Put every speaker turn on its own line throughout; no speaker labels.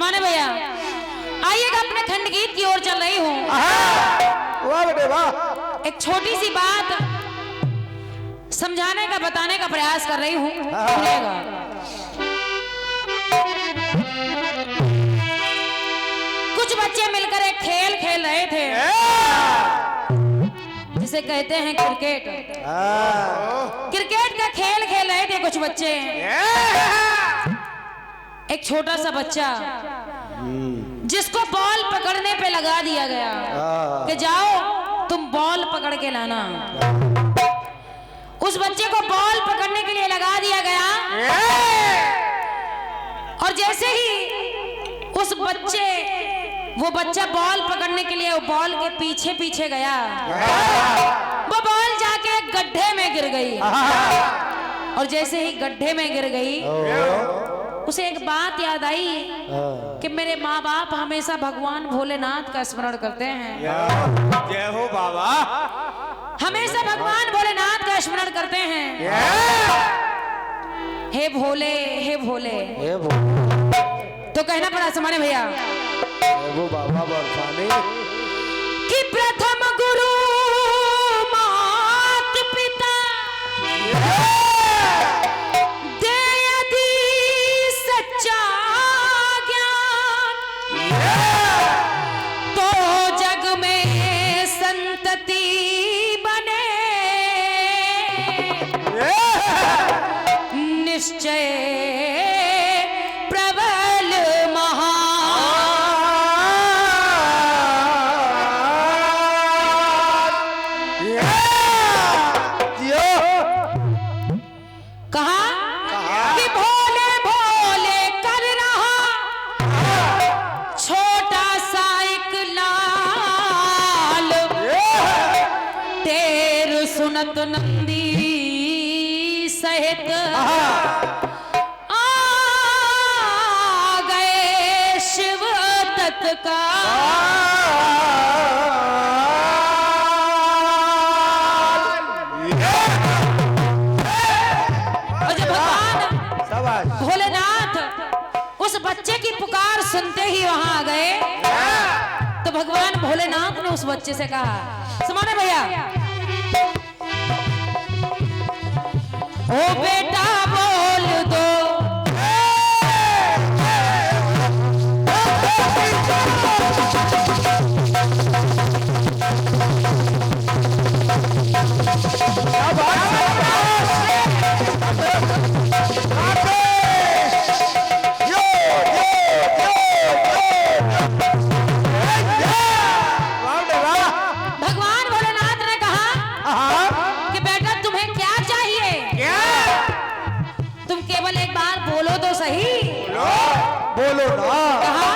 समाने भैया आइएगा, अपने खंड गीत की ओर चल रही हूँ।
वाह बेटे वाह।
एक छोटी सी बात समझाने का बताने का प्रयास कर रही हूँ, सुनिएगा। कुछ बच्चे मिलकर एक खेल खेल रहे थे जिसे कहते हैं क्रिकेट। क्रिकेट का खेल खेल रहे थे कुछ बच्चे। एक छोटा सा बच्चा जिसको बॉल पकड़ने पे लगा दिया गया कि जाओ तुम बॉल पकड़ के लाना। उस बच्चे को बॉल पकड़ने के लिए लगा दिया गया और जैसे ही वो बच्चा बॉल पकड़ने के लिए वो बॉल के पीछे पीछे गया, वो बॉल जाके एक गड्ढे में गिर गई। और जैसे ही गड्ढे में गिर गई उसे एक बात याद आई कि मेरे माँ बाप हमेशा भगवान भोलेनाथ का स्मरण करते हैं।
जय हो बाबा।
हमेशा भगवान भोलेनाथ का स्मरण करते हैं। हे भोले हे भोले,
हे भोले।
तो कहना पड़ा समाने भैया
वो बाबा बरसाने
कि प्रथम गुरु मात पिता दे यदि सच्चा ज्ञान, तो जग में संतति बने निश्चय प्रबल सुनत नंदी सहित आ गए शिव तत्काल। और जब भगवान भोलेनाथ उस बच्चे की पुकार सुनते ही वहां आ गए तो भगवान भोलेनाथ ने उस बच्चे से कहा, समाने भैया ओ बेटा बोल दो, भगवान भोलेनाथ ने कहा कि बेटा तुम्हें क्या चाहिए? तुम केवल एक बार बोलो तो सही।
बोलो ना।
कहा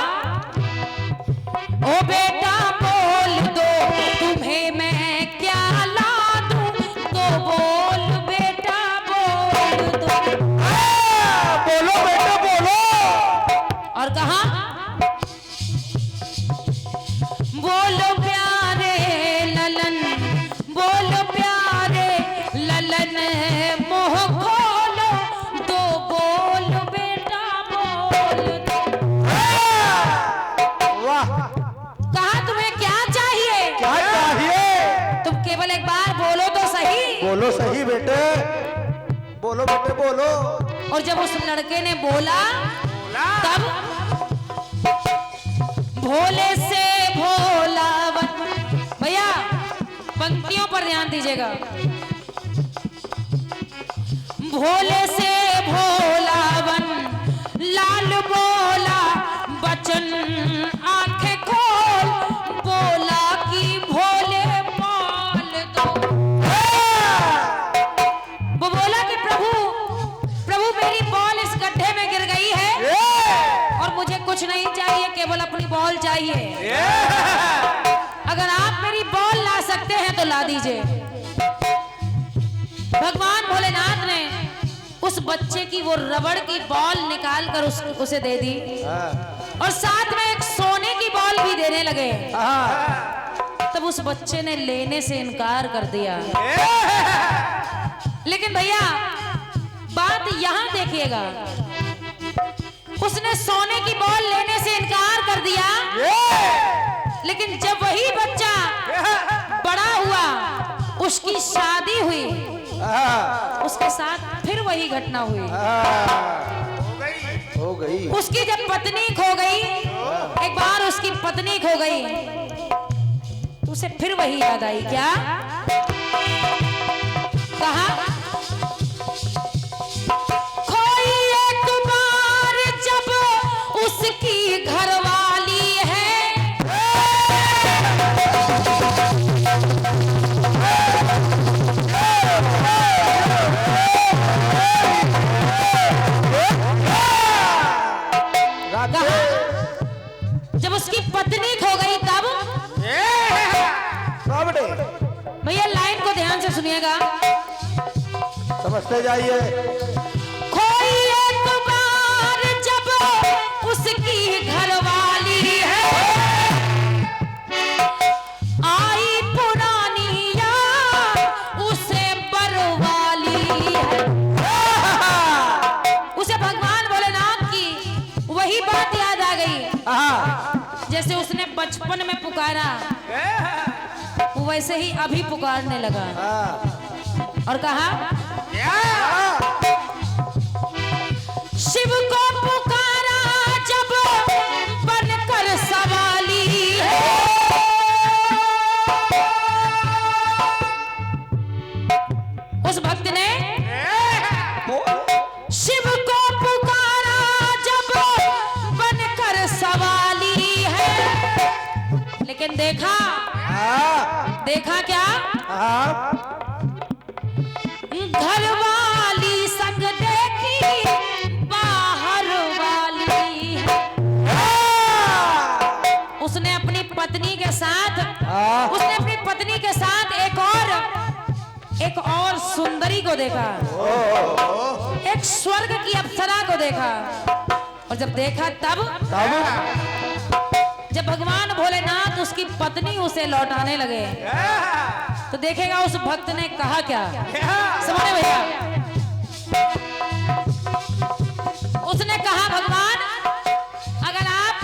ओ बेटा बोल दो तुम्हें मैं क्या ला दूं, तो बोल बेटा बोल दो।
बोलो बेटा बोलो।
और कहा बोलो प्यारे ललन, बोलो प्यारे ललन मोह खोलो, तो बोल बेटा बोल दो।
वाह।
कहा तुम्हें क्या चाहिए?
क्या चाहिए?
तुम केवल एक बार बोलो तो सही।
बोलो सही बेटे, बोलो बेटे बोलो।
और जब उस लड़के ने बोला तब भोले से भोलावन, भैया पंक्तियों पर ध्यान दीजिएगा। भोले से भोलावन लाल बोला बचन आंखें खोल, बोला कि भोले पाल दो। वो बोला कि प्रभु प्रभु मेरी बॉल इस गड्ढे में गिर गई है और मुझे कुछ नहीं चाहिए, केवल अपनी बॉल चाहिए। अगर आप मेरी बॉल ला सकते हैं तो ला दीजिए। भगवान भोलेनाथ ने उस बच्चे की वो रबड़ की बॉल निकाल कर उसे दे दी और साथ में एक सोने की बॉल भी देने लगे। तब उस बच्चे ने लेने से इनकार कर दिया। लेकिन भैया बात यहां देखिएगा, उसने सोने की बॉल लेने से इनकार कर दिया। लेकिन जब वही बच्चा बड़ा हुआ, उसकी शादी हुई, उसके साथ फिर वही घटना हुई।
हो गई।
उसकी जब पत्नी खो गई, एक बार उसकी पत्नी खो गई, तो उसे फिर वही याद आई। क्या कहा? खोई एक बार जब उसकी घरवाली है, जब उसकी पत्नी खो गई तब। भैया लाइन को ध्यान से सुनिएगा,
समझते जाइए।
खोई एक बार जब उसकी घरवाली है, आई पुरानी याद उसे बरवाली है। उसे भगवान भोलेनाथ की वही बात याद आ गई, जैसे उसने बचपन में पुकारा वैसे ही अभी पुकारने लगा और कहा, शिव को पुकारा जब बनकर सवाली है, उस भक्त ने शिव को पुकारा जब बनकर सवाली है। लेकिन देखा क्या? घर वाली संग देखी बाहर वाली है। उसने अपनी पत्नी के साथ एक और सुंदरी को देखा, एक स्वर्ग की अप्सरा को देखा। और जब देखा तब जब भगवान भोलेनाथ उसकी पत्नी उसे लौटाने लगे, तो देखेगा उस भक्त ने कहा क्या? समझे भैया? उसने कहा, भगवान अगर आप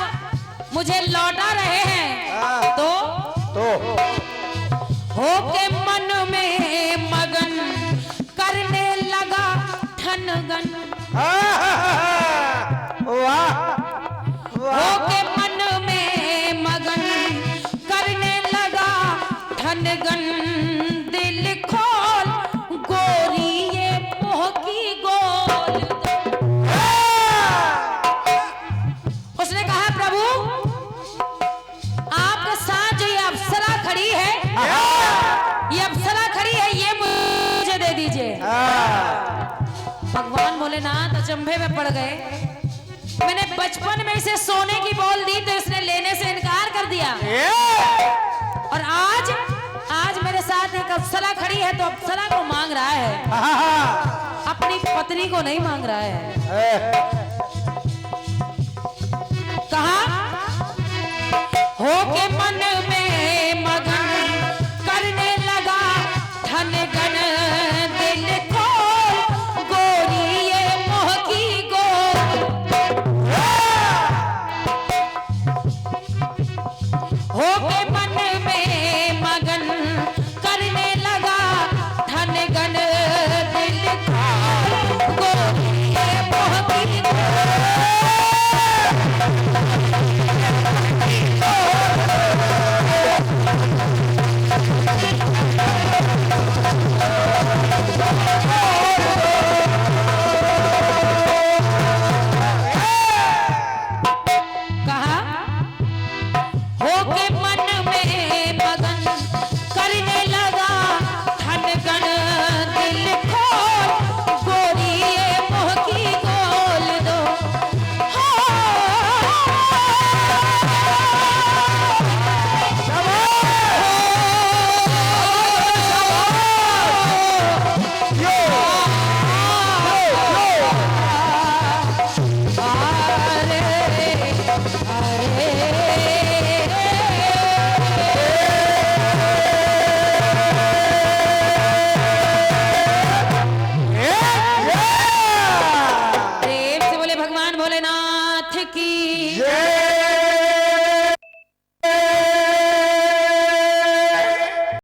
मुझे लौटा रहे हैं तो होके मन में मगन करने लगा ठनगन। होके मन में मगन करने लगा ठनगन, दिल खोल गोरी ये मोह की गोल। उसने कहा, प्रभु आपके साथ जो ये अप्सरा खड़ी है, ये मुझे दे दीजिए। भगवान भोलेनाथ अचंभे में पड़ गए। मैंने बचपन में इसे सोने की बॉल दी तो इसने लेने से इनकार कर दिया, और आज मेरे साथ एक अप्सरा खड़ी है तो अप्सरा को मांग रहा है, अपनी पत्नी को नहीं मांग रहा है।